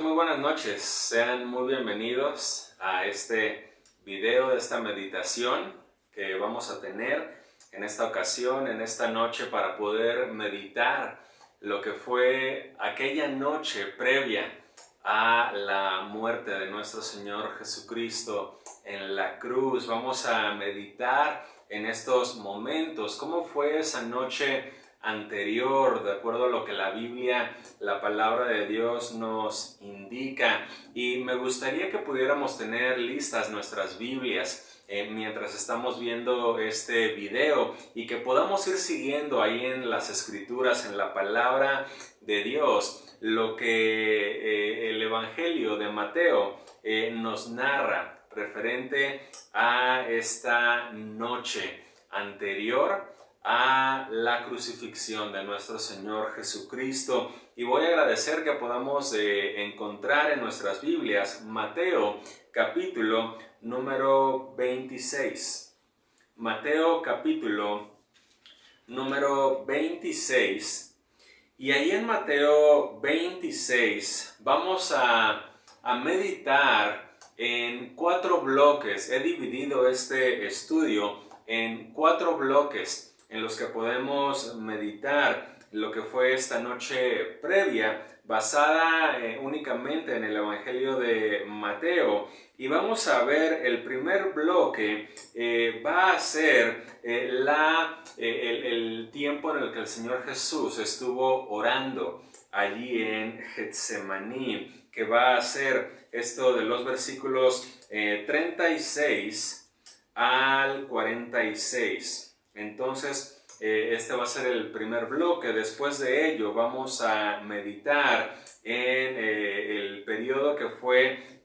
muy buenas noches. Sean muy bienvenidos a este video de esta meditación que vamos a tener en esta ocasión, en esta noche, para poder meditar lo que fue aquella noche previa a la muerte de nuestro Señor Jesucristo en la cruz. Vamos a meditar en estos momentos cómo fue esa noche anterior, de acuerdo a lo que la Biblia, la palabra de Dios nos indica. Y me gustaría que pudiéramos tener listas nuestras Biblias mientras estamos viendo este video y que podamos ir siguiendo ahí en las Escrituras, en la palabra de Dios, lo que el Evangelio de Mateo nos narra referente a esta noche anterior a la crucifixión de nuestro Señor Jesucristo. Y voy a agradecer que podamos encontrar en nuestras Biblias Mateo capítulo número 26. Mateo capítulo número 26. Y ahí en Mateo 26 vamos a meditar en 4 bloques. He dividido este estudio en 4 bloques en los que podemos meditar lo que fue esta noche previa, basada únicamente en el Evangelio de Mateo. Y vamos a ver el primer bloque, va a ser el tiempo en el que el Señor Jesús estuvo orando allí en Getsemaní, que va a ser esto de los versículos 36 al 46. Entonces, este va a ser el primer bloque. Después de ello vamos a meditar en el periodo que fue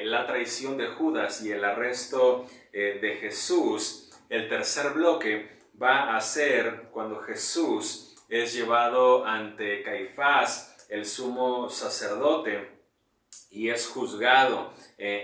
la traición de Judas y el arresto de Jesús. El tercer bloque va a ser cuando Jesús es llevado ante Caifás, el sumo sacerdote, y es juzgado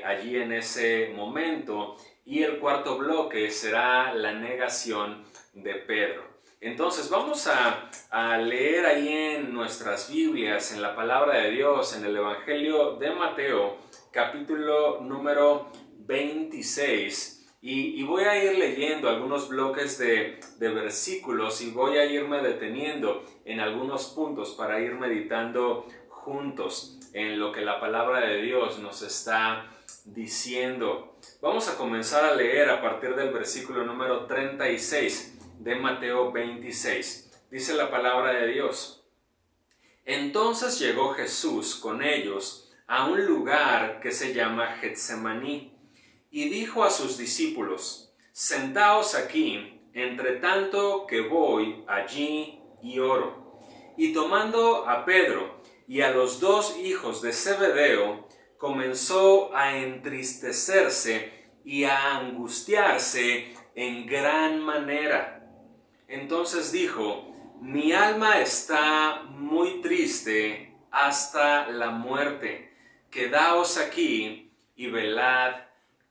allí en ese momento. Y el cuarto bloque será la negación de Pedro. Entonces vamos a leer ahí en nuestras Biblias, en la palabra de Dios, en el Evangelio de Mateo, capítulo número 26. Y voy a ir leyendo algunos bloques de versículos y voy a irme deteniendo en algunos puntos para ir meditando juntos en lo que la palabra de Dios nos está diciendo. Vamos a comenzar a leer a partir del versículo número 36 de Mateo 26. Dice la palabra de Dios: Entonces llegó Jesús con ellos a un lugar que se llama Getsemaní y dijo a sus discípulos: Sentaos aquí, entre tanto que voy allí y oro. Y tomando a Pedro y a los 2 hijos de Zebedeo, comenzó a entristecerse y a angustiarse en gran manera. Entonces dijo: Mi alma está muy triste hasta la muerte. Quedaos aquí y velad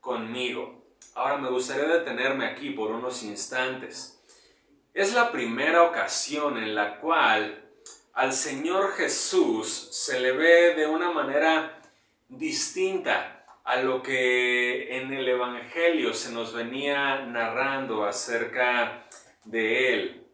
conmigo. Ahora me gustaría detenerme aquí por unos instantes. Es la primera ocasión en la cual al Señor Jesús se le ve de una manera distinta a lo que en el Evangelio se nos venía narrando acerca de Él.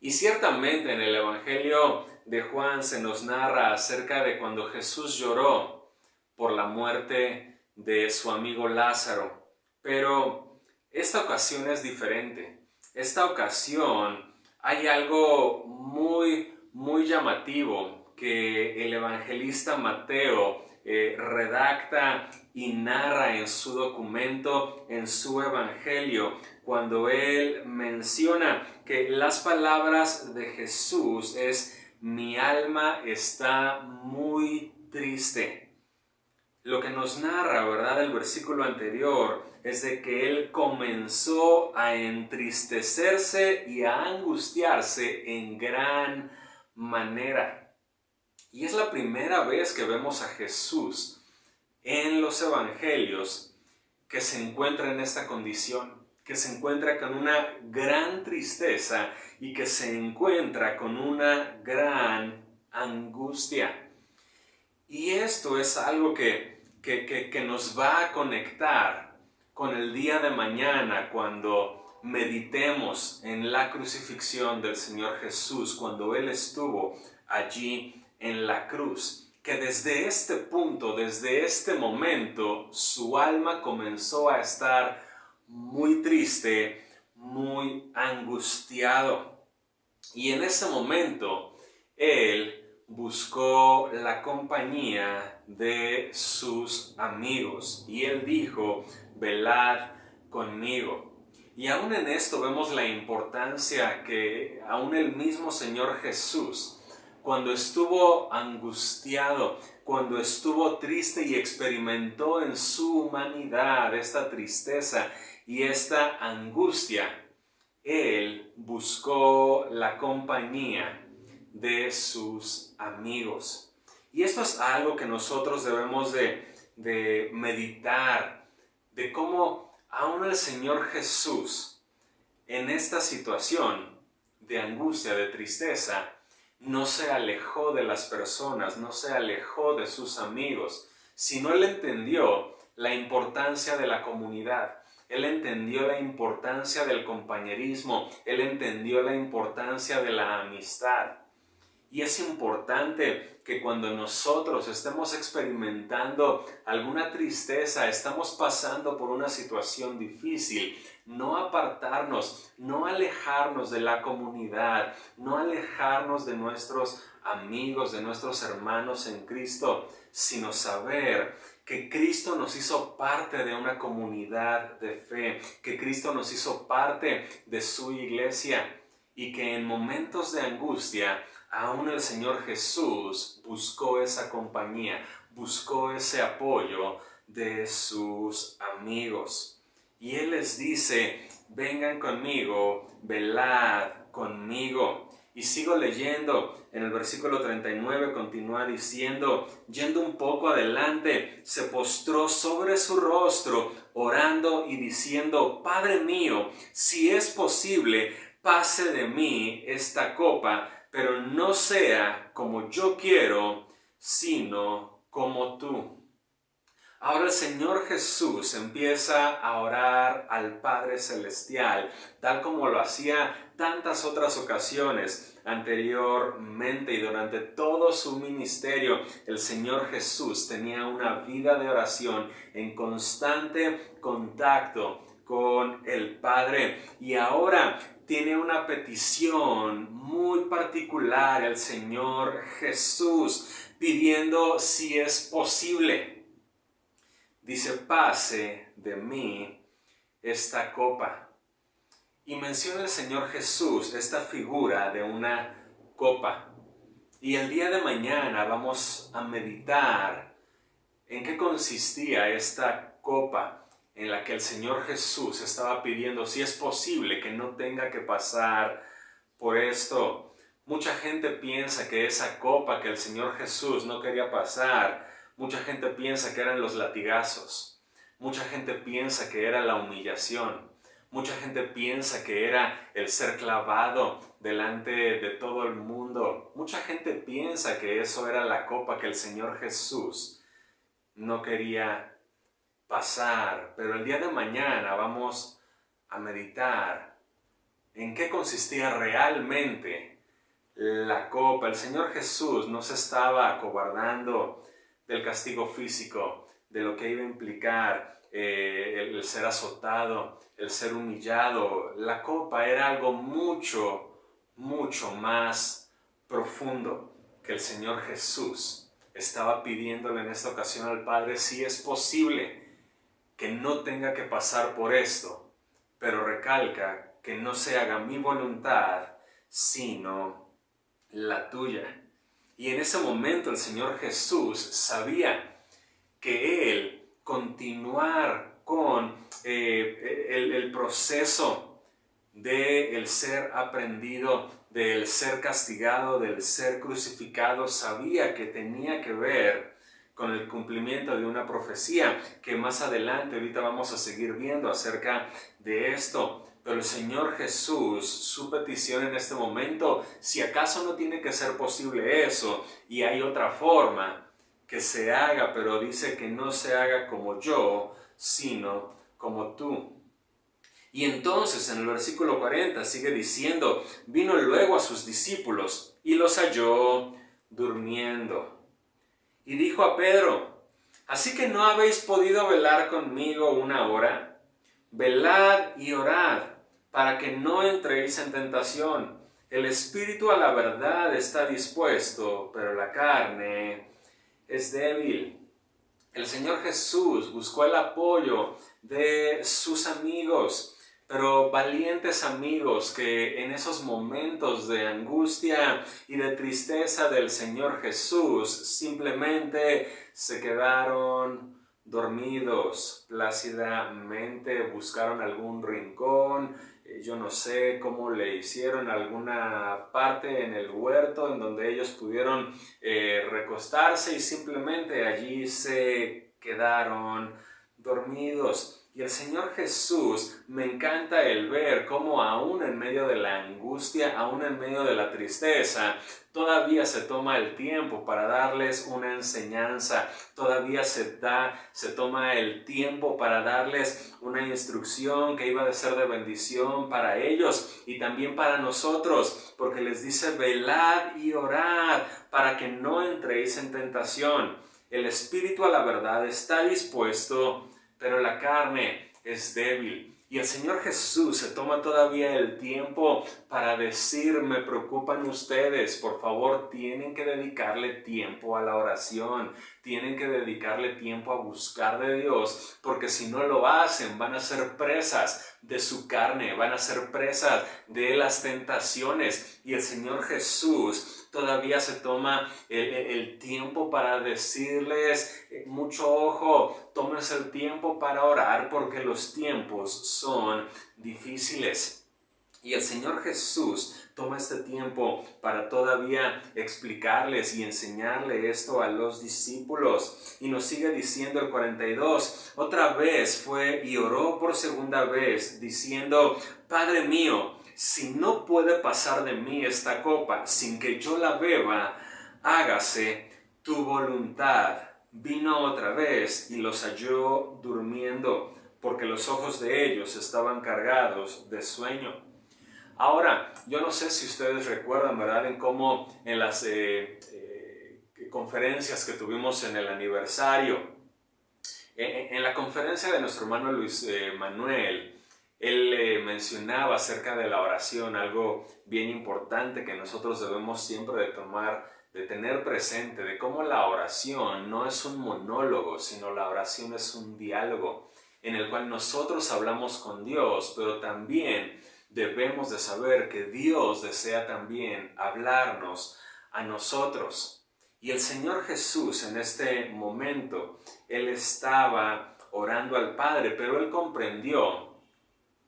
Y ciertamente en el Evangelio de Juan se nos narra acerca de cuando Jesús lloró por la muerte de su amigo Lázaro. Pero esta ocasión es diferente. Esta ocasión hay algo muy llamativo que el evangelista Mateo redacta y narra en su documento, en su evangelio, cuando él menciona que las palabras de Jesús es: mi alma está muy triste. Lo que nos narra, ¿verdad?, el versículo anterior es de que él comenzó a entristecerse y a angustiarse en gran manera. Y es la primera vez que vemos a Jesús en los evangelios que se encuentra en esta condición, que se encuentra con una gran tristeza y que se encuentra con una gran angustia. Y esto es algo que nos va a conectar con el día de mañana cuando meditemos en la crucifixión del Señor Jesús, cuando Él estuvo allí en la cruz. Que desde este punto, desde este momento, su alma comenzó a estar muy triste, muy angustiado. Y en ese momento, Él buscó la compañía de sus amigos. Y Él dijo, velad conmigo. Y aún en esto vemos la importancia que aún el mismo Señor Jesús, cuando estuvo angustiado, cuando estuvo triste y experimentó en su humanidad esta tristeza y esta angustia, Él buscó la compañía de sus amigos. Y esto es algo que nosotros debemos de meditar, de cómo aún el Señor Jesús, en esta situación de angustia, de tristeza, no se alejó de las personas, no se alejó de sus amigos, sino Él entendió la importancia de la comunidad. Él entendió la importancia del compañerismo, Él entendió la importancia de la amistad. Y es importante que cuando nosotros estemos experimentando alguna tristeza, estamos pasando por una situación difícil, no apartarnos, no alejarnos de la comunidad, no alejarnos de nuestros amigos, de nuestros hermanos en Cristo, sino saber que Cristo nos hizo parte de una comunidad de fe, que Cristo nos hizo parte de su iglesia y que en momentos de angustia, aún el Señor Jesús buscó esa compañía, buscó ese apoyo de sus amigos. Y Él les dice, vengan conmigo, velad conmigo. Y sigo leyendo, en el versículo 39 continúa diciendo, yendo un poco adelante, se postró sobre su rostro, orando y diciendo, Padre mío, si es posible, pase de mí esta copa, pero no sea como yo quiero, sino como tú. Ahora el Señor Jesús empieza a orar al Padre Celestial, tal como lo hacía tantas otras ocasiones anteriormente, y durante todo su ministerio el Señor Jesús tenía una vida de oración en constante contacto con el Padre. Y ahora tiene una petición muy particular el Señor Jesús, pidiendo si es posible. Dice, pase de mí esta copa. Y menciona el Señor Jesús esta figura de una copa. Y el día de mañana vamos a meditar en qué consistía esta copa en la que el Señor Jesús estaba pidiendo si es posible que no tenga que pasar por esto. Mucha gente piensa que esa copa que el Señor Jesús no quería pasar, mucha gente piensa que eran los latigazos, mucha gente piensa que era la humillación, mucha gente piensa que era el ser clavado delante de todo el mundo, mucha gente piensa que eso era la copa que el Señor Jesús no quería pasar. Pero el día de mañana vamos a meditar en qué consistía realmente la copa. El Señor Jesús no se estaba acobardando del castigo físico, de lo que iba a implicar el ser azotado, el ser humillado. La copa era algo mucho, mucho más profundo que el Señor Jesús estaba pidiéndole en esta ocasión al Padre si es posible que no tenga que pasar por esto, pero recalca que no se haga mi voluntad, sino la tuya. Y en ese momento el Señor Jesús sabía que Él continuar con el proceso del ser aprendido, del ser castigado, del ser crucificado, sabía que tenía que ver con el cumplimiento de una profecía que más adelante ahorita vamos a seguir viendo acerca de esto. Pero el Señor Jesús, su petición en este momento, si acaso no tiene que ser posible eso y hay otra forma, que se haga, pero dice que no se haga como yo, sino como tú. Y entonces en el versículo 40 sigue diciendo, vino luego a sus discípulos y los halló durmiendo. Y dijo a Pedro, ¿así que no habéis podido velar conmigo una hora? Velad y orad, para que no entréis en tentación. El espíritu a la verdad está dispuesto, pero la carne es débil. El Señor Jesús buscó el apoyo de sus amigos, pero valientes amigos que en esos momentos de angustia y de tristeza del Señor Jesús simplemente se quedaron dormidos plácidamente, buscaron algún rincón. Yo no sé cómo le hicieron alguna parte en el huerto en donde ellos pudieron recostarse y simplemente allí se quedaron dormidos. Y el Señor Jesús, me encanta el ver cómo aún en medio de la angustia, aún en medio de la tristeza, todavía se toma el tiempo para darles una enseñanza, todavía se toma el tiempo para darles una instrucción que iba a ser de bendición para ellos y también para nosotros, porque les dice, velad y orad para que no entréis en tentación. El espíritu a la verdad está dispuesto, pero la carne es débil. Y el Señor Jesús se toma todavía el tiempo para decir, me preocupan ustedes, por favor, tienen que dedicarle tiempo a la oración, tienen que dedicarle tiempo a buscar de Dios, porque si no lo hacen, van a ser presas de su carne, van a ser presas de las tentaciones. Y el Señor Jesús todavía se toma el tiempo para decirles, mucho ojo, tómense el tiempo para orar porque los tiempos son difíciles. Y el Señor Jesús toma este tiempo para todavía explicarles y enseñarle esto a los discípulos. Y nos sigue diciendo el 42, otra vez fue y oró por segunda vez, diciendo, Padre mío, si no puede pasar de mí esta copa sin que yo la beba, hágase tu voluntad. Vino otra vez y los halló durmiendo, porque los ojos de ellos estaban cargados de sueño. Ahora, yo no sé si ustedes recuerdan, ¿verdad?, en cómo en las conferencias que tuvimos en el aniversario, en la conferencia de nuestro hermano Luis Manuel, él mencionaba acerca de la oración, algo bien importante que nosotros debemos siempre de tener presente, de cómo la oración no es un monólogo, sino la oración es un diálogo en el cual nosotros hablamos con Dios, pero también debemos de saber que Dios desea también hablarnos a nosotros. Y el Señor Jesús en este momento, Él estaba orando al Padre, pero Él comprendió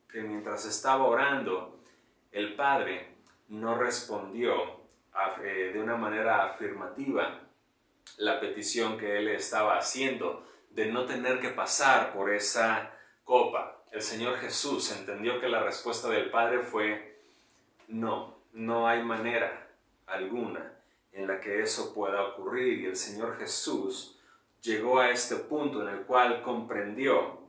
que mientras estaba orando, el Padre no respondió de una manera afirmativa la petición que Él estaba haciendo de no tener que pasar por esa copa. El Señor Jesús entendió que la respuesta del Padre fue no, no hay manera alguna en la que eso pueda ocurrir. Y el Señor Jesús llegó a este punto en el cual comprendió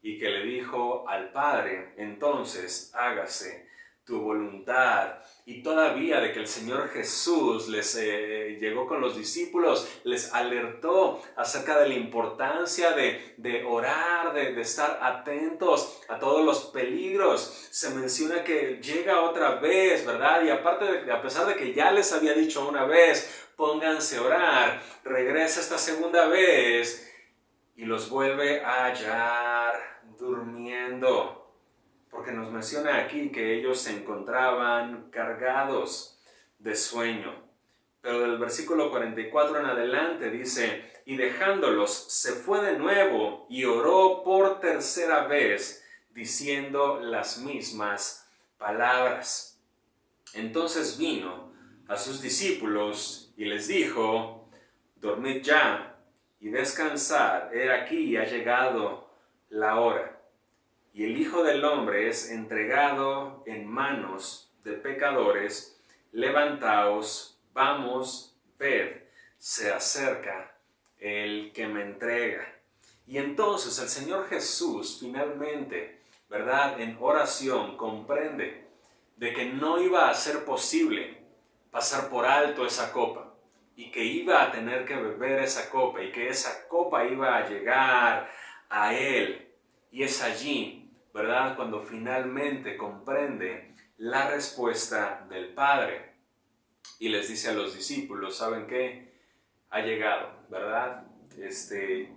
y que le dijo al Padre, entonces hágase tu voluntad. Y todavía de que el Señor Jesús les llegó con los discípulos, les alertó acerca de la importancia de orar, de estar atentos a todos los peligros. Se menciona que llega otra vez, ¿verdad? Y aparte, a pesar de que ya les había dicho una vez, pónganse a orar, regresa esta segunda vez y los vuelve a hallar durmiendo. Porque nos menciona aquí que ellos se encontraban cargados de sueño. Pero del versículo 44 en adelante dice, y dejándolos se fue de nuevo y oró por tercera vez, diciendo las mismas palabras. Entonces vino a sus discípulos y les dijo, dormid ya y descansad, he aquí ha llegado la hora. Y el Hijo del Hombre es entregado en manos de pecadores. Levantaos, vamos, ved, se acerca el que me entrega. Y entonces el Señor Jesús finalmente, ¿verdad?, en oración comprende de que no iba a ser posible pasar por alto esa copa y que iba a tener que beber esa copa y que esa copa iba a llegar a Él. Y es allí, ¿verdad?, cuando finalmente comprende la respuesta del Padre y les dice a los discípulos, ¿saben qué? Ha llegado, ¿verdad?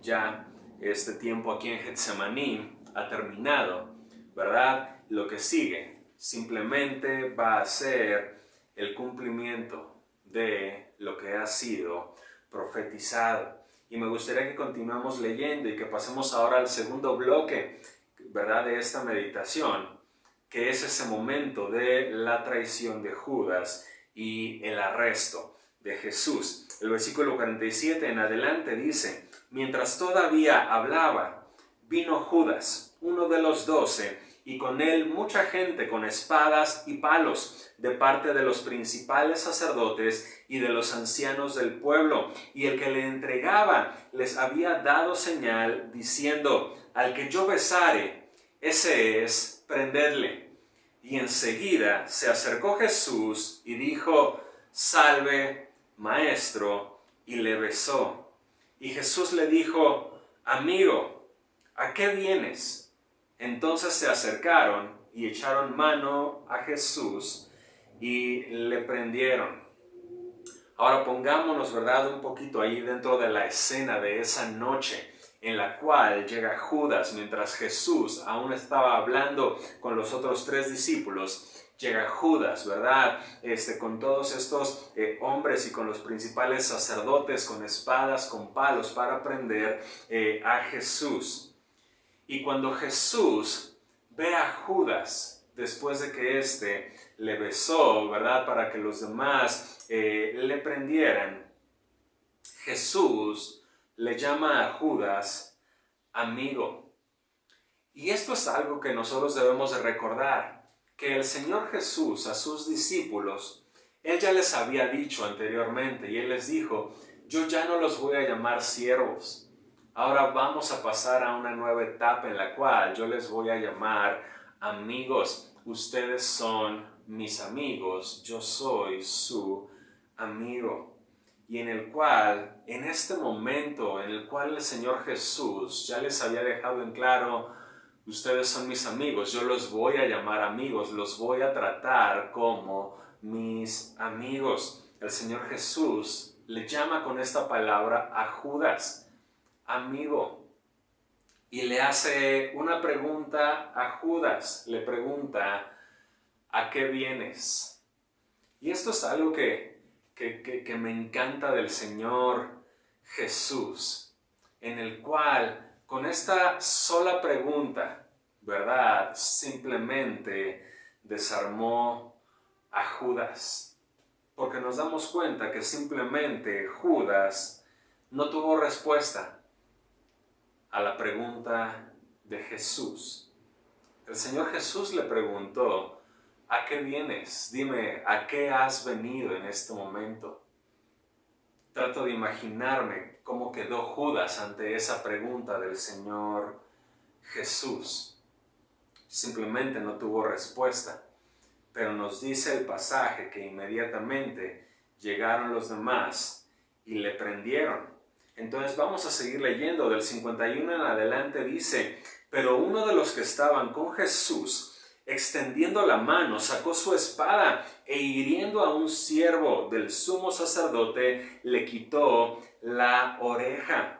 Ya este tiempo aquí en Getsemaní ha terminado, ¿verdad? Lo que sigue simplemente va a ser el cumplimiento de lo que ha sido profetizado. Y me gustaría que continuemos leyendo y que pasemos ahora al segundo bloque, ¿verdad?, de esta meditación, que es ese momento de la traición de Judas y el arresto de Jesús. El versículo 47 en adelante dice: mientras todavía hablaba, vino Judas, uno de los 12, y con él mucha gente con espadas y palos, de parte de los principales sacerdotes y de los ancianos del pueblo. Y el que le entregaba les había dado señal, diciendo: al que yo besare, ese es, prendedle. Y enseguida se acercó Jesús y dijo: salve, maestro, y le besó. Y Jesús le dijo: amigo, ¿a qué vienes? Entonces se acercaron y echaron mano a Jesús y le prendieron. Ahora pongámonos, ¿verdad?, un poquito ahí dentro de la escena de esa noche en la cual llega Judas mientras Jesús aún estaba hablando con los otros 3 discípulos. Llega Judas, ¿verdad?, con todos estos hombres y con los principales sacerdotes, con espadas, con palos para prender a Jesús. Y cuando Jesús ve a Judas, después de que éste le besó, ¿verdad?, para que los demás le prendieran, Jesús le llama a Judas amigo. Y esto es algo que nosotros debemos de recordar, que el Señor Jesús a sus discípulos, Él ya les había dicho anteriormente, y Él les dijo: yo ya no los voy a llamar siervos, ahora vamos a pasar a una nueva etapa en la cual yo les voy a llamar amigos. Ustedes son mis amigos, yo soy su amigo. Y en el cual, en este momento en el cual el Señor Jesús ya les había dejado en claro: ustedes son mis amigos, yo los voy a llamar amigos, los voy a tratar como mis amigos. El Señor Jesús le llama con esta palabra a Judas, amigo. Y le hace una pregunta a Judas, le pregunta: ¿a qué vienes? Y esto es algo que me encanta del Señor Jesús, en el cual con esta sola pregunta, ¿verdad?, simplemente desarmó a Judas. Porque nos damos cuenta que simplemente Judas no tuvo respuesta a la pregunta de Jesús. El Señor Jesús le preguntó: ¿a qué vienes? Dime, ¿a qué has venido en este momento? Trato de imaginarme cómo quedó Judas ante esa pregunta del Señor Jesús. Simplemente no tuvo respuesta. Pero nos dice el pasaje que inmediatamente llegaron los demás y le prendieron. Entonces vamos a seguir leyendo. Del 51 en adelante dice: pero uno de los que estaban con Jesús, extendiendo la mano, sacó su espada e hiriendo a un siervo del sumo sacerdote, le quitó la oreja.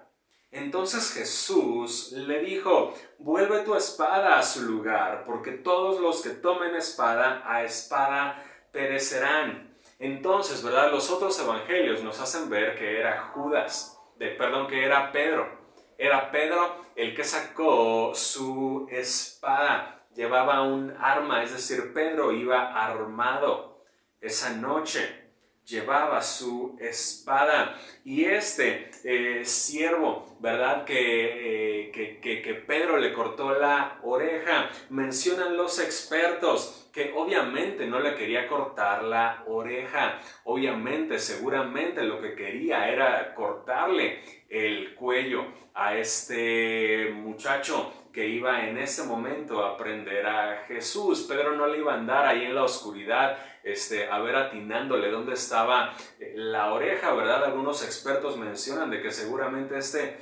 Entonces Jesús le dijo: vuelve tu espada a su lugar, porque todos los que tomen espada, a espada perecerán. Entonces, ¿verdad?, los otros evangelios nos hacen ver que era que era Pedro. Era Pedro el que sacó su espada. Llevaba un arma, es decir, Pedro iba armado. Esa noche llevaba su espada. Y siervo, ¿verdad?, que Pedro le cortó la oreja, mencionan los expertos que obviamente no le quería cortar la oreja. Obviamente, seguramente lo que quería era cortarle el cuello a este muchacho que iba en ese momento a aprender a Jesús. Pedro no le iba a andar ahí en la oscuridad a ver atinándole dónde estaba la oreja, ¿verdad? Algunos expertos mencionan de que seguramente este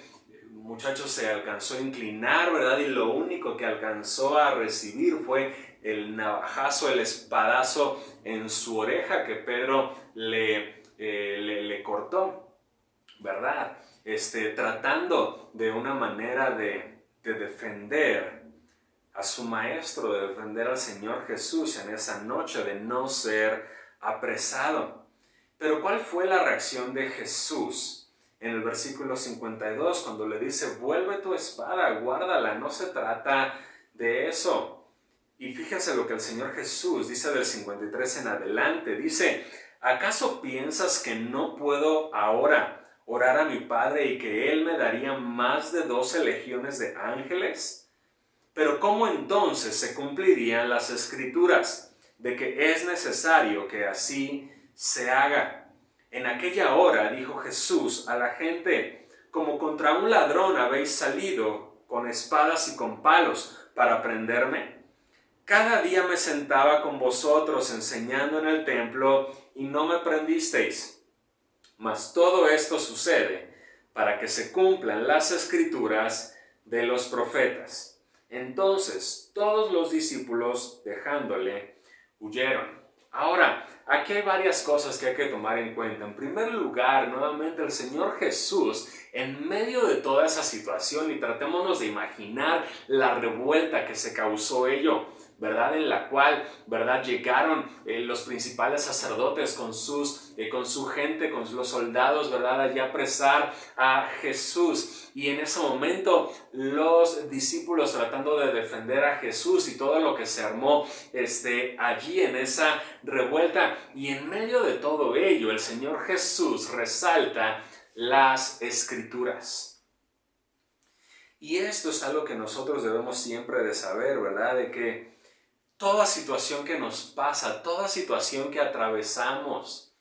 muchacho se alcanzó a inclinar, ¿verdad? Y lo único que alcanzó a recibir fue el navajazo, el espadazo en su oreja que Pedro le cortó, ¿verdad? Tratando de una manera de defender a su maestro, de defender al Señor Jesús en esa noche, de no ser apresado. Pero ¿cuál fue la reacción de Jesús en el versículo 52 cuando le dice, vuelve tu espada, guárdala? No se trata de eso. Y fíjense lo que el Señor Jesús dice del 53 en adelante. Dice, ¿acaso piensas que no puedo ahora orar a mi Padre y que Él me daría más de 12 legiones de ángeles? Pero ¿cómo entonces se cumplirían las Escrituras de que es necesario que así se haga? En aquella hora dijo Jesús a la gente, como contra un ladrón habéis salido con espadas y con palos para prenderme. Cada día me sentaba con vosotros enseñando en el templo y no me prendisteis. Mas todo esto sucede para que se cumplan las Escrituras de los profetas. Entonces todos los discípulos, dejándole, huyeron. Ahora, aquí hay varias cosas que hay que tomar en cuenta. En primer lugar, nuevamente el Señor Jesús, en medio de toda esa situación, y tratémonos de imaginar la revuelta que se causó ello, ¿verdad? En la cual, ¿verdad? Llegaron los principales sacerdotes con su gente, con los soldados, ¿verdad? Allí a apresar a Jesús. Y en ese momento los discípulos tratando de defender a Jesús y todo lo que se armó allí en esa revuelta. Y en medio de todo ello, el Señor Jesús resalta las Escrituras. Y esto es algo que nosotros debemos siempre de saber, ¿verdad? De que toda situación que nos pasa, toda situación que atravesamos,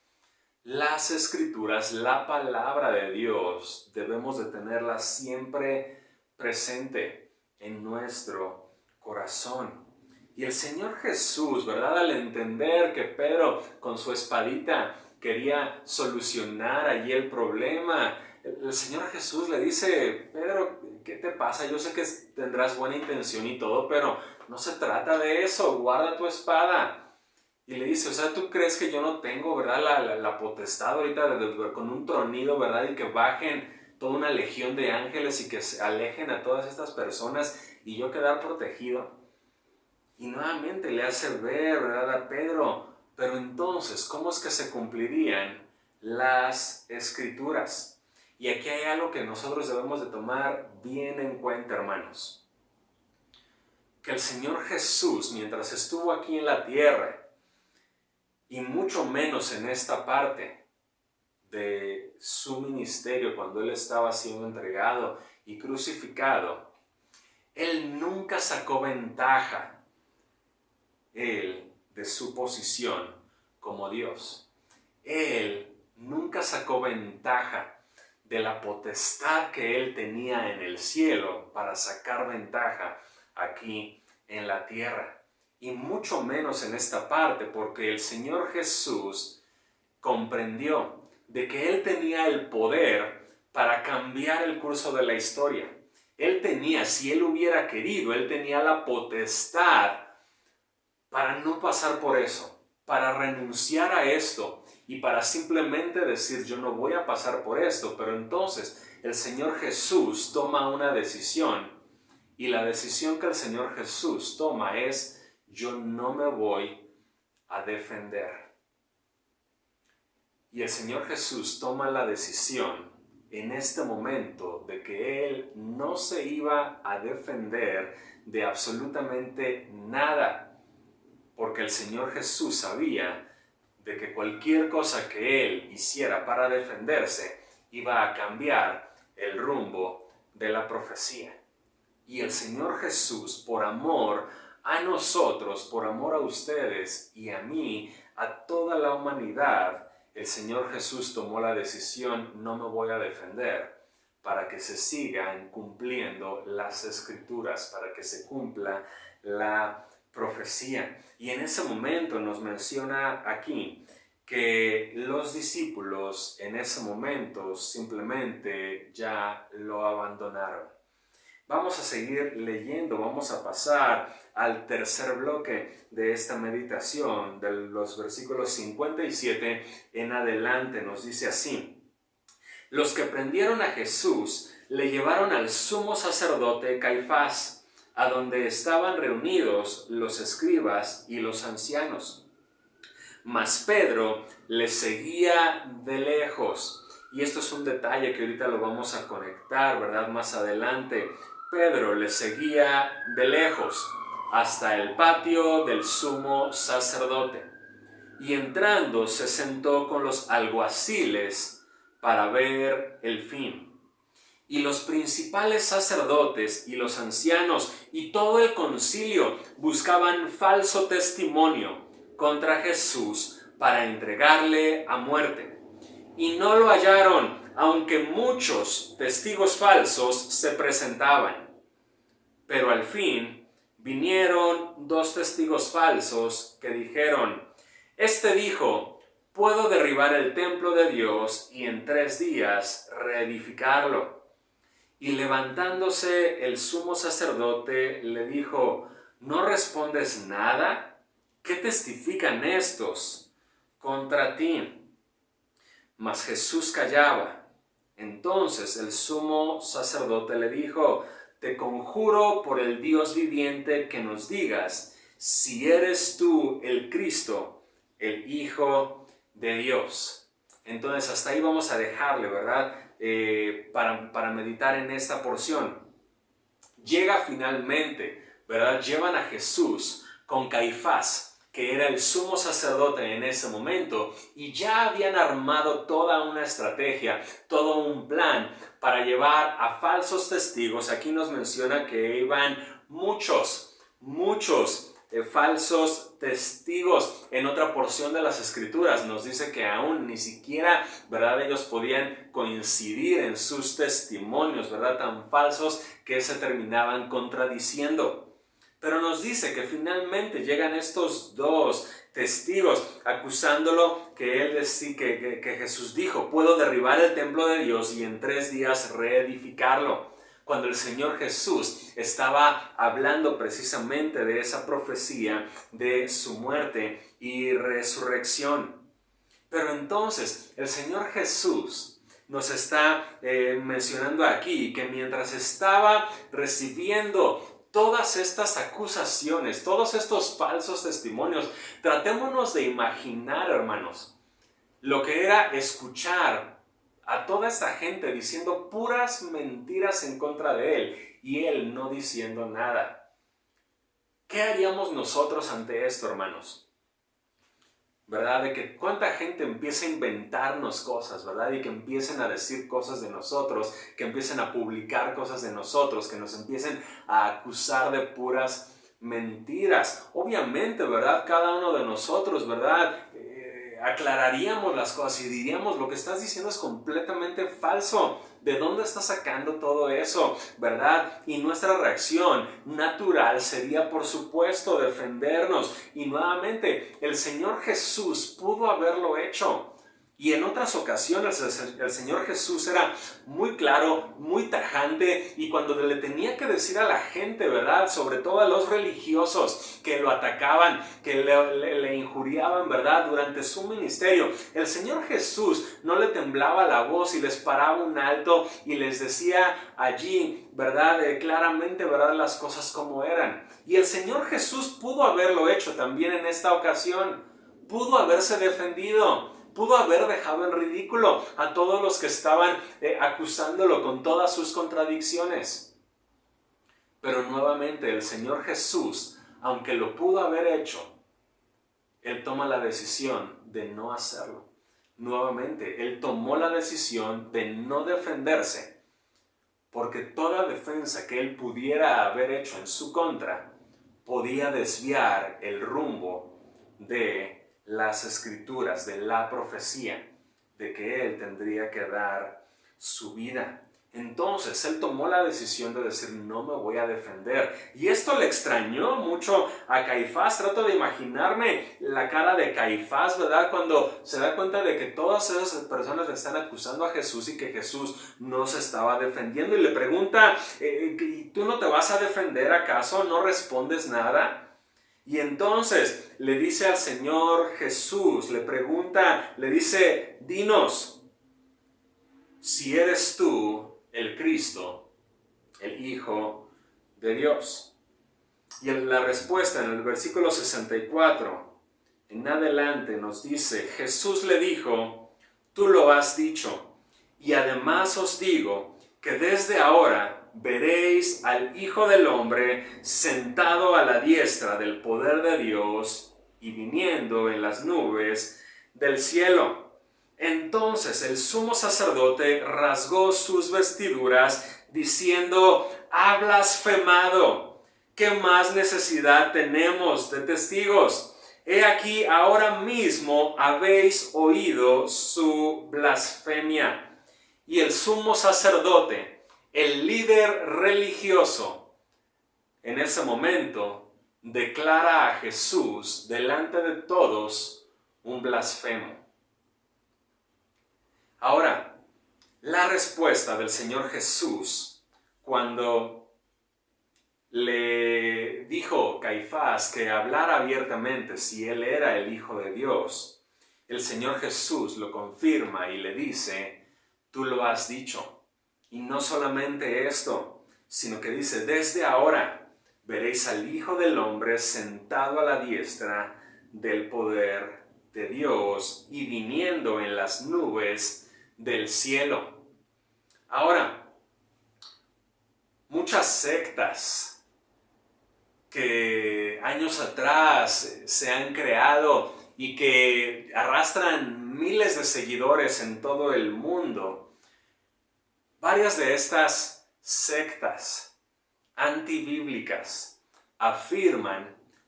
las Escrituras, la palabra de Dios, debemos de tenerla siempre presente en nuestro corazón. Y el Señor Jesús, ¿verdad? Al entender que Pedro con su espadita quería solucionar allí el problema, el Señor Jesús le dice, Pedro, ¿qué te pasa? Yo sé que tendrás buena intención y todo, pero no se trata de eso, guarda tu espada. Y le dice, o sea, ¿tú crees que yo no tengo, verdad, la potestad ahorita con un tronido, verdad, y que bajen toda una legión de ángeles y que se alejen a todas estas personas y yo quedar protegido? Y nuevamente le hace ver, ¿verdad?, a Pedro, pero entonces, ¿cómo es que se cumplirían las Escrituras? Y aquí hay algo que nosotros debemos de tomar bien en cuenta, hermanos. Que el Señor Jesús, mientras estuvo aquí en la tierra, y mucho menos en esta parte de su ministerio, cuando Él estaba siendo entregado y crucificado, Él nunca sacó ventaja de su posición como Dios. Él nunca sacó ventaja de la potestad que Él tenía en el cielo para sacar ventaja aquí en la tierra. Y mucho menos en esta parte, porque el Señor Jesús comprendió de que Él tenía el poder para cambiar el curso de la historia. Él tenía, si Él hubiera querido, Él tenía la potestad para no pasar por eso, para renunciar a esto y para simplemente decir, yo no voy a pasar por esto. Pero entonces el Señor Jesús toma una decisión, y la decisión que el Señor Jesús toma es, yo no me voy a defender. Y el Señor Jesús toma la decisión en este momento de que Él no se iba a defender de absolutamente nada, porque el Señor Jesús sabía de que cualquier cosa que Él hiciera para defenderse iba a cambiar el rumbo de la profecía. Y el Señor Jesús, por amor a nosotros, por amor a ustedes y a mí, a toda la humanidad, el Señor Jesús tomó la decisión: no me voy a defender, para que se sigan cumpliendo las Escrituras, para que se cumpla la profecía. Y en ese momento nos menciona aquí que los discípulos en ese momento simplemente ya lo abandonaron. Vamos a seguir leyendo, vamos a pasar al tercer bloque de esta meditación, de los versículos 57 en adelante. Nos dice así: los que prendieron a Jesús le llevaron al sumo sacerdote Caifás, a donde estaban reunidos los escribas y los ancianos. Mas Pedro le seguía de lejos. Y esto es un detalle que ahorita lo vamos a conectar, ¿verdad? Más adelante. Pedro le seguía de lejos hasta el patio del sumo sacerdote. Y entrando se sentó con los alguaciles para ver el fin. Y los principales sacerdotes y los ancianos y todo el concilio buscaban falso testimonio contra Jesús para entregarle a muerte. Y no lo hallaron, aunque muchos testigos falsos se presentaban. Pero al fin vinieron 2 testigos falsos que dijeron: este dijo: puedo derribar el templo de Dios y en 3 días reedificarlo. Y levantándose el sumo sacerdote le dijo: ¿no respondes nada? ¿Qué testifican estos contra ti? Mas Jesús callaba. Entonces el sumo sacerdote le dijo: te conjuro por el Dios viviente que nos digas si eres tú el Cristo, el Hijo de Dios. Entonces hasta ahí vamos a dejarle, ¿verdad? Para meditar en esta porción. Llega finalmente, ¿verdad? Llevan a Jesús con Caifás, que era el sumo sacerdote en ese momento, y ya habían armado toda una estrategia, todo un plan para llevar a falsos testigos. Aquí nos menciona que iban muchos falsos testigos. En otra porción de las Escrituras nos dice que aún ni siquiera, ¿verdad?, ellos podían coincidir en sus testimonios, ¿verdad?, tan falsos que se terminaban contradiciendo. Pero nos dice que finalmente llegan estos 2 testigos acusándolo que Jesús dijo: puedo derribar el templo de Dios y en 3 días reedificarlo. Cuando el Señor Jesús estaba hablando precisamente de esa profecía de su muerte y resurrección. Pero entonces el Señor Jesús nos está mencionando aquí que mientras estaba recibiendo todas estas acusaciones, todos estos falsos testimonios, tratémonos de imaginar, hermanos, lo que era escuchar a toda esta gente diciendo puras mentiras en contra de él y él no diciendo nada. ¿Qué haríamos nosotros ante esto, hermanos? ¿Verdad? De que cuánta gente empieza a inventarnos cosas, ¿verdad? Y que empiecen a decir cosas de nosotros, que empiecen a publicar cosas de nosotros, que nos empiecen a acusar de puras mentiras. Obviamente, ¿verdad? Cada uno de nosotros, ¿verdad?, aclararíamos las cosas y diríamos: lo que estás diciendo es completamente falso. ¿De dónde estás sacando todo eso? ¿Verdad? Y nuestra reacción natural sería, por supuesto, defendernos. Y nuevamente, el Señor Jesús pudo haberlo hecho. Y en otras ocasiones el Señor Jesús era muy claro, muy tajante, y cuando le tenía que decir a la gente, ¿verdad?, sobre todo a los religiosos que lo atacaban, que le injuriaban, ¿verdad?, durante su ministerio, el Señor Jesús no le temblaba la voz y les paraba un alto y les decía allí, ¿verdad?, claramente, ¿verdad?, las cosas como eran. Y el Señor Jesús pudo haberlo hecho también en esta ocasión, pudo haberse defendido, pudo haber dejado en ridículo a todos los que estaban acusándolo con todas sus contradicciones. Pero nuevamente el Señor Jesús, aunque lo pudo haber hecho, Él toma la decisión de no hacerlo. Nuevamente, Él tomó la decisión de no defenderse, porque toda defensa que Él pudiera haber hecho en su contra podía desviar el rumbo de las escrituras, de la profecía, de que él tendría que dar su vida. Entonces él tomó la decisión de decir, no me voy a defender. Y esto le extrañó mucho a Caifás. Trato de imaginarme la cara de Caifás, ¿verdad? Cuando se da cuenta de que todas esas personas le están acusando a Jesús y que Jesús no se estaba defendiendo. Y le pregunta, ¿tú no te vas a defender acaso? ¿No respondes nada? Y entonces le dice al Señor Jesús, le pregunta, le dice, dinos si eres tú el Cristo, el Hijo de Dios. Y la respuesta en el versículo 64 en adelante nos dice, Jesús le dijo, tú lo has dicho, y además os digo que desde ahora veréis al Hijo del Hombre sentado a la diestra del poder de Dios y viniendo en las nubes del cielo. Entonces el sumo sacerdote rasgó sus vestiduras diciendo, ha blasfemado. ¿Qué más necesidad tenemos de testigos? He aquí, ahora mismo habéis oído su blasfemia. Y el sumo sacerdote, el líder religioso, en ese momento declara a Jesús delante de todos un blasfemo. Ahora, la respuesta del Señor Jesús cuando le dijo Caifás que hablara abiertamente si él era el Hijo de Dios, el Señor Jesús lo confirma y le dice, tú lo has dicho. Y no solamente esto, sino que dice, desde ahora veréis al Hijo del Hombre sentado a la diestra del poder de Dios y viniendo en las nubes del cielo. Ahora, muchas sectas que años atrás se han creado y que arrastran miles de seguidores en todo el mundo, varias de estas sectas antibíblicas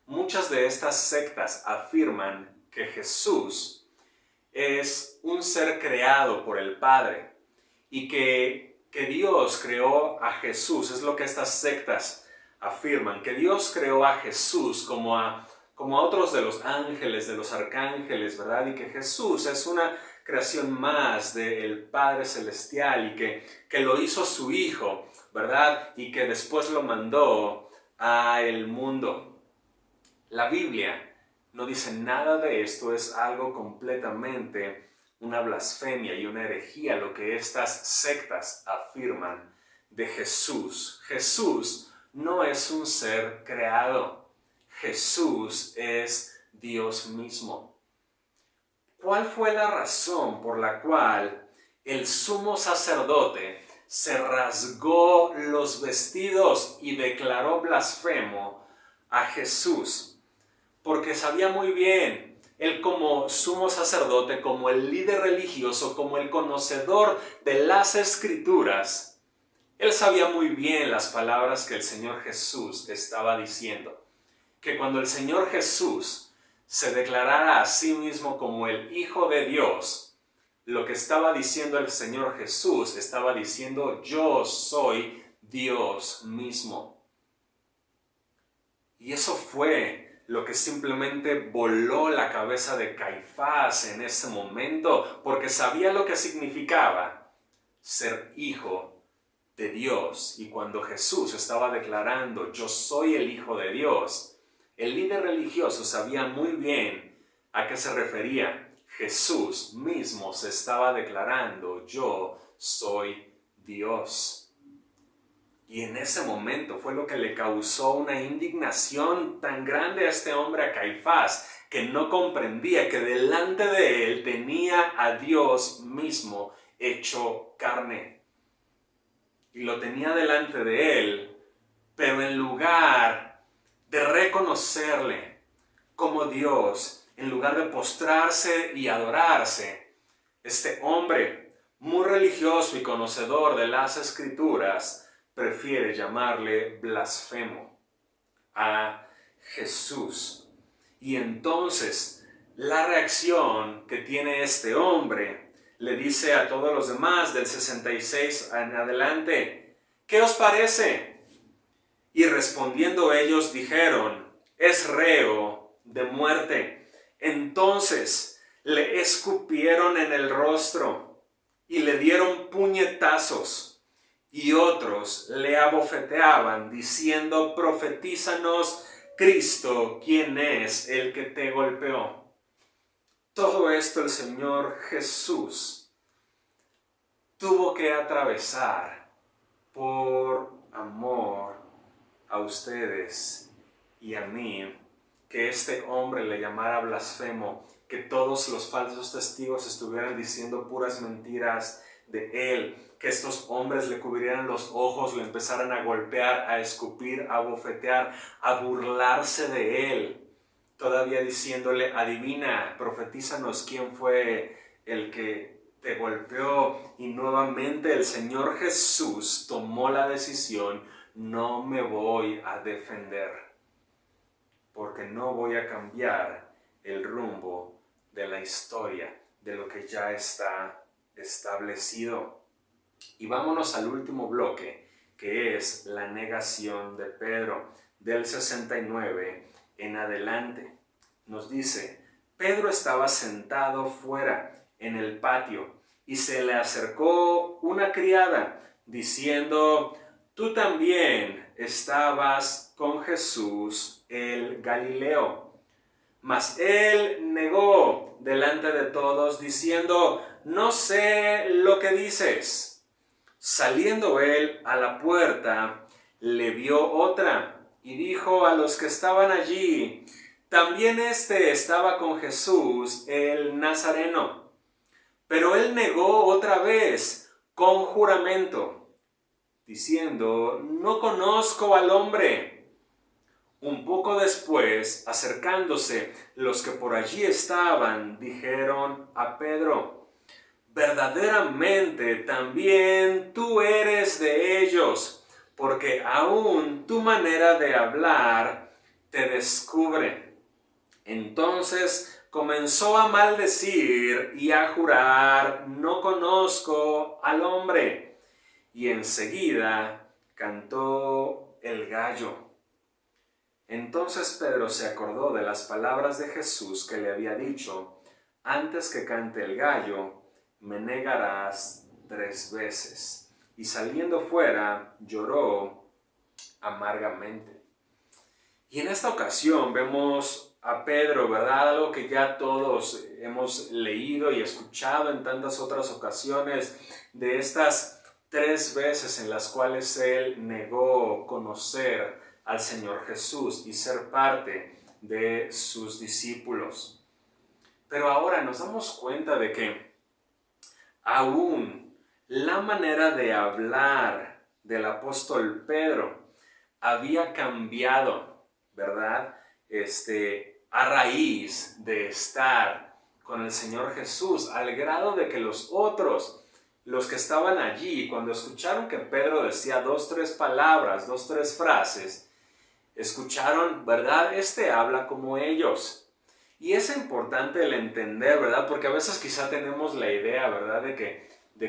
muchas de estas sectas afirman que Jesús es un ser creado por el Padre y que Dios creó a Jesús. Es lo que estas sectas afirman, que Dios creó a Jesús como a otros de los ángeles, de los arcángeles, ¿verdad? Y que Jesús es una creación más del Padre Celestial y que lo hizo su Hijo, ¿verdad? Y que después lo mandó al mundo. La Biblia no dice nada de esto, es algo completamente una blasfemia y una herejía lo que estas sectas afirman de Jesús. Jesús no es un ser creado, Jesús es Dios mismo. ¿Cuál fue la razón por la cual el sumo sacerdote se rasgó los vestidos y declaró blasfemo a Jesús? Porque sabía muy bien, él como sumo sacerdote, como el líder religioso, como el conocedor de las Escrituras, él sabía muy bien las palabras que el Señor Jesús estaba diciendo. Que cuando el Señor Jesús se declarara a sí mismo como el Hijo de Dios, lo que estaba diciendo el Señor Jesús, estaba diciendo, yo soy Dios mismo. Y eso fue lo que simplemente voló la cabeza de Caifás en ese momento, porque sabía lo que significaba ser hijo de Dios. Y cuando Jesús estaba declarando, yo soy el Hijo de Dios, el líder religioso sabía muy bien a qué se refería. Jesús mismo se estaba declarando, yo soy Dios. Y en ese momento fue lo que le causó una indignación tan grande a este hombre, a Caifás, que no comprendía que delante de él tenía a Dios mismo hecho carne. Y lo tenía delante de él, pero en lugar de reconocerle como Dios, en lugar de postrarse y adorarse, este hombre muy religioso y conocedor de las Escrituras prefiere llamarle blasfemo a Jesús. Y entonces la reacción que tiene este hombre le dice a todos los demás del 66 en adelante: ¿qué os parece? Y respondiendo ellos dijeron: es reo de muerte. Entonces le escupieron en el rostro y le dieron puñetazos, y otros le abofeteaban diciendo: profetízanos, Cristo, ¿quién es el que te golpeó? Todo esto el Señor Jesús tuvo que atravesar por amor a ustedes y a mí, que este hombre le llamara blasfemo, que todos los falsos testigos estuvieran diciendo puras mentiras de él, que estos hombres le cubrieran los ojos, le empezaran a golpear, a escupir, a bofetear, a burlarse de él, todavía diciéndole: adivina, profetízanos quién fue el que te golpeó. Y nuevamente el Señor Jesús tomó la decisión: no me voy a defender, porque no voy a cambiar el rumbo de la historia, de lo que ya está establecido. Y vámonos al último bloque, que es la negación de Pedro, del 69 en adelante. Nos dice: Pedro estaba sentado fuera en el patio y se le acercó una criada diciendo: tú también estabas con Jesús el Galileo. Mas él negó delante de todos diciendo: no sé lo que dices. Saliendo él a la puerta, le vio otra y dijo a los que estaban allí: también éste estaba con Jesús el Nazareno. Pero él negó otra vez con juramento, diciendo: no conozco al hombre. Un poco después, acercándose los que por allí estaban, dijeron a Pedro: verdaderamente también tú eres de ellos, porque aún tu manera de hablar te descubre. Entonces comenzó a maldecir y a jurar: no conozco al hombre. Y enseguida cantó el gallo. Entonces Pedro se acordó de las palabras de Jesús que le había dicho: antes que cante el gallo, me negarás 3 veces. Y saliendo fuera, lloró amargamente. Y en esta ocasión vemos a Pedro, ¿verdad? Algo que ya todos hemos leído y escuchado en tantas otras ocasiones, de estas 3 veces en las cuales él negó conocer al Señor Jesús y ser parte de sus discípulos. Pero ahora nos damos cuenta de que aún la manera de hablar del apóstol Pedro había cambiado, ¿verdad? A raíz de estar con el Señor Jesús, al grado de que los otros, los que estaban allí, cuando escucharon que Pedro decía 2, 3 palabras, 2, 3 frases, escucharon, ¿verdad? Habla como ellos. Y es importante el entender, ¿verdad? Porque a veces quizá tenemos la idea, ¿verdad? De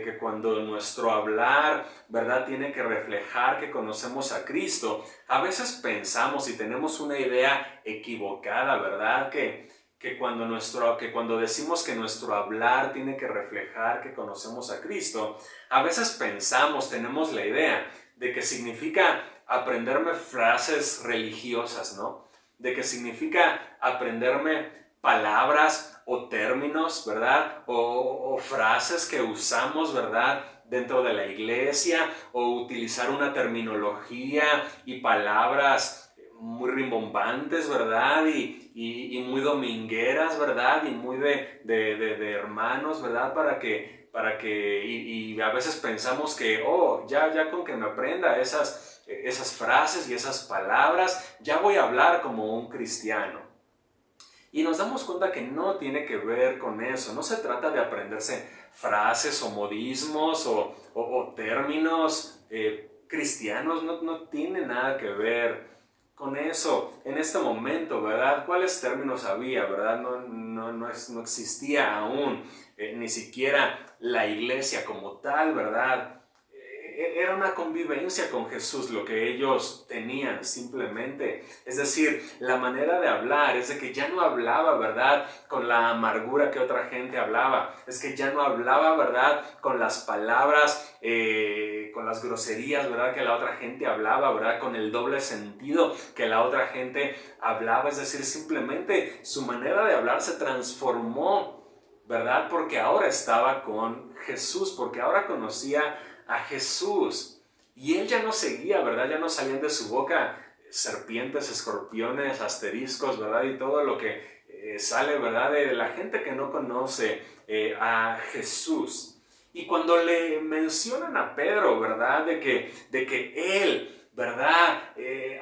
que cuando nuestro hablar, ¿verdad? Tiene que reflejar que conocemos a Cristo. A veces pensamos y tenemos una idea equivocada, ¿verdad? Que cuando decimos que nuestro hablar tiene que reflejar que conocemos a Cristo, a veces pensamos, tenemos la idea de que significa aprenderme frases religiosas, ¿no? De que significa aprenderme palabras o términos, ¿verdad? O frases que usamos, ¿verdad? Dentro de la iglesia, o utilizar una terminología y palabras muy rimbombantes, ¿verdad? Y muy domingueras, ¿verdad? Y muy de hermanos, ¿verdad? Y a veces pensamos que, ya con que me aprenda esas frases y esas palabras, ya voy a hablar como un cristiano. Y nos damos cuenta que no tiene que ver con eso. No se trata de aprenderse frases o modismos o términos cristianos. No tiene nada que ver con eso en este momento, ¿verdad? ¿Cuáles términos había, verdad? No existía aún ni siquiera la iglesia como tal, ¿verdad? Era una convivencia con Jesús lo que ellos tenían simplemente. Es decir, la manera de hablar es de que ya no hablaba, ¿verdad?, con la amargura que otra gente hablaba. Es que ya no hablaba, ¿verdad?, con las palabras, con las groserías, ¿verdad?, que la otra gente hablaba, ¿verdad?, con el doble sentido que la otra gente hablaba. Es decir, simplemente su manera de hablar se transformó, ¿verdad?, porque ahora estaba con Jesús, porque ahora conocía a Jesús. Y él ya no seguía, ¿verdad? Ya no salían de su boca serpientes, escorpiones, asteriscos, ¿verdad? Y todo lo que sale, ¿verdad?, de la gente que no conoce a Jesús. Y cuando le mencionan a Pedro, ¿verdad?, de que él, ¿verdad?,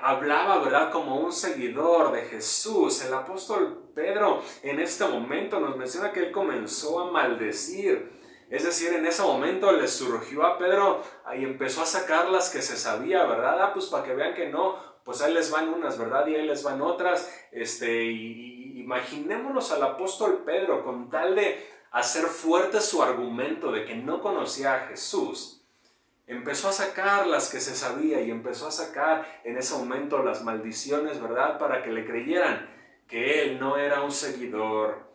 hablaba, ¿verdad?, como un seguidor de Jesús, el apóstol Pedro en este momento nos menciona que él comenzó a maldecir. Es decir, en ese momento le surgió a Pedro y empezó a sacar las que se sabía, ¿verdad? Pues para que vean que no, pues ahí les van unas, ¿verdad? Y ahí les van otras. Imaginémonos al apóstol Pedro con tal de hacer fuerte su argumento de que no conocía a Jesús. Empezó a sacar las que se sabía y empezó a sacar en ese momento las maldiciones, ¿verdad? Para que le creyeran que él no era un seguidor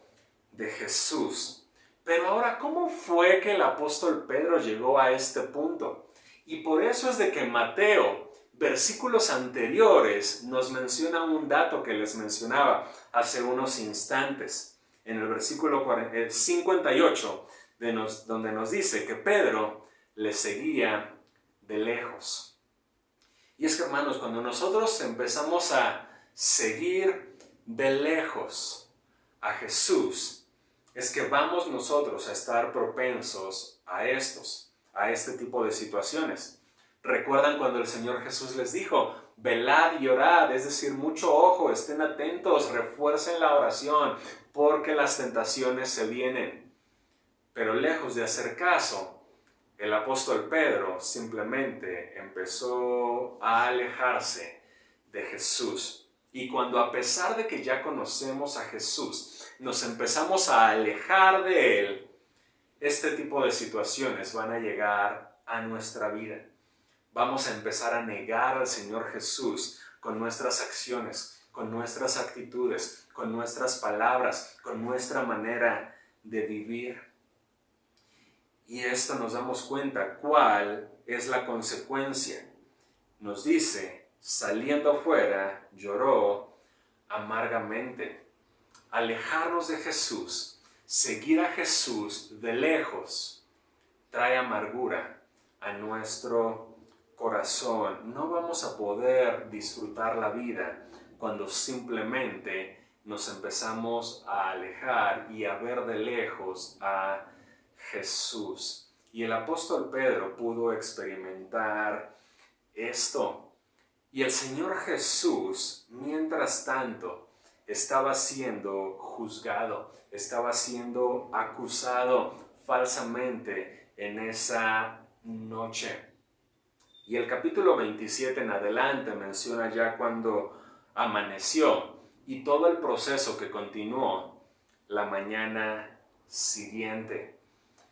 de Jesús. Pero ahora, ¿cómo fue que el apóstol Pedro llegó a este punto? Y por eso es de que Mateo, versículos anteriores, nos menciona un dato que les mencionaba hace unos instantes. En el versículo 58, donde nos dice que Pedro le seguía de lejos. Y es que, hermanos, cuando nosotros empezamos a seguir de lejos a Jesús, es que vamos nosotros a estar propensos a este tipo de situaciones. ¿Recuerdan cuando el Señor Jesús les dijo, velad y orad? Es decir, mucho ojo, estén atentos, refuercen la oración, porque las tentaciones se vienen. Pero lejos de hacer caso, el apóstol Pedro simplemente empezó a alejarse de Jesús. Y cuando, a pesar de que ya conocemos a Jesús, nos empezamos a alejar de Él, este tipo de situaciones van a llegar a nuestra vida. Vamos a empezar a negar al Señor Jesús con nuestras acciones, con nuestras actitudes, con nuestras palabras, con nuestra manera de vivir. Y esto nos damos cuenta cuál es la consecuencia. Nos dice, saliendo fuera, lloró amargamente. Alejarnos de Jesús, seguir a Jesús de lejos, trae amargura a nuestro corazón. No vamos a poder disfrutar la vida cuando simplemente nos empezamos a alejar y a ver de lejos a Jesús. Y el apóstol Pedro pudo experimentar esto. Y el Señor Jesús, mientras tanto, estaba siendo juzgado, estaba siendo acusado falsamente en esa noche. Y el capítulo 27 en adelante menciona ya cuando amaneció y todo el proceso que continuó la mañana siguiente.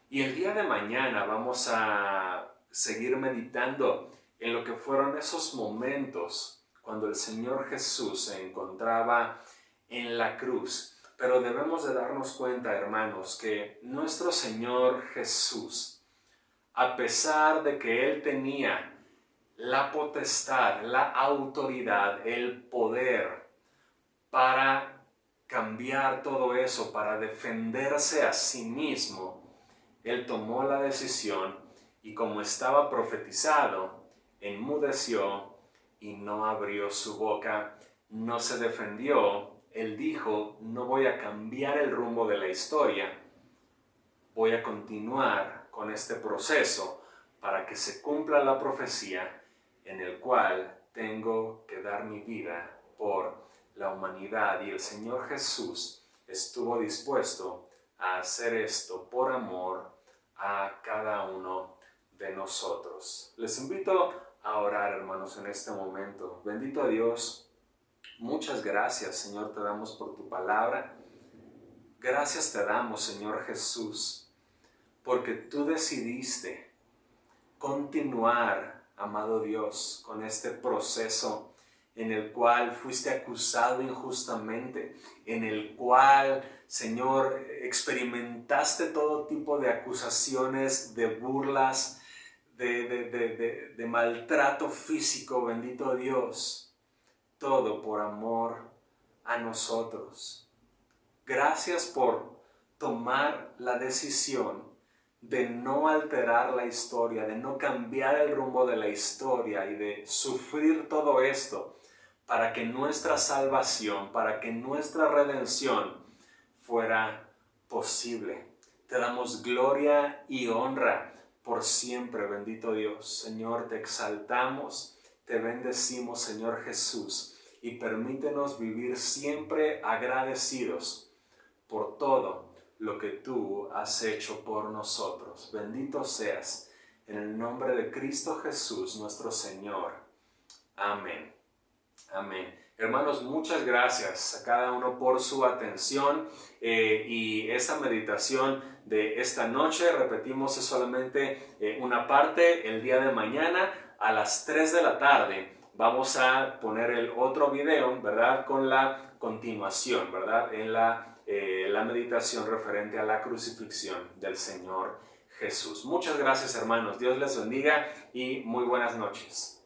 Y el día de mañana vamos a seguir meditando en lo que fueron esos momentos cuando el Señor Jesús se encontraba en la cruz. Pero debemos de darnos cuenta, hermanos, que nuestro Señor Jesús, a pesar de que Él tenía la potestad, la autoridad, el poder para cambiar todo eso, para defenderse a sí mismo, Él tomó la decisión y, como estaba profetizado, enmudeció y no abrió su boca, no se defendió. Él dijo, no voy a cambiar el rumbo de la historia, voy a continuar con este proceso para que se cumpla la profecía en el cual tengo que dar mi vida por la humanidad. Y el Señor Jesús estuvo dispuesto a hacer esto por amor a cada uno de nosotros. Les invito a orar, hermanos, en este momento. Bendito Dios, Muchas gracias, Señor, te damos por tu palabra. Gracias te damos, Señor Jesús, porque tú decidiste continuar, amado Dios, con este proceso en el cual fuiste acusado injustamente, en el cual, Señor, experimentaste todo tipo de acusaciones, de burlas, de maltrato físico, bendito Dios, todo por amor a nosotros. Gracias por tomar la decisión de no alterar la historia, de no cambiar el rumbo de la historia y de sufrir todo esto para que nuestra salvación, para que nuestra redención fuera posible. Te damos gloria y honra por siempre, bendito Dios. Señor, te exaltamos, te bendecimos, Señor Jesús, y permítenos vivir siempre agradecidos por todo lo que tú has hecho por nosotros. Bendito seas en el nombre de Cristo Jesús, nuestro Señor. Amén. Amén. Hermanos, muchas gracias a cada uno por su atención y esta meditación de esta noche, repetimos, es solamente una parte. El día de mañana a las 3 de la tarde vamos a poner el otro video, ¿verdad? Con la continuación, ¿verdad? En la meditación referente a la crucifixión del Señor Jesús. Muchas gracias, hermanos. Dios les bendiga y muy buenas noches.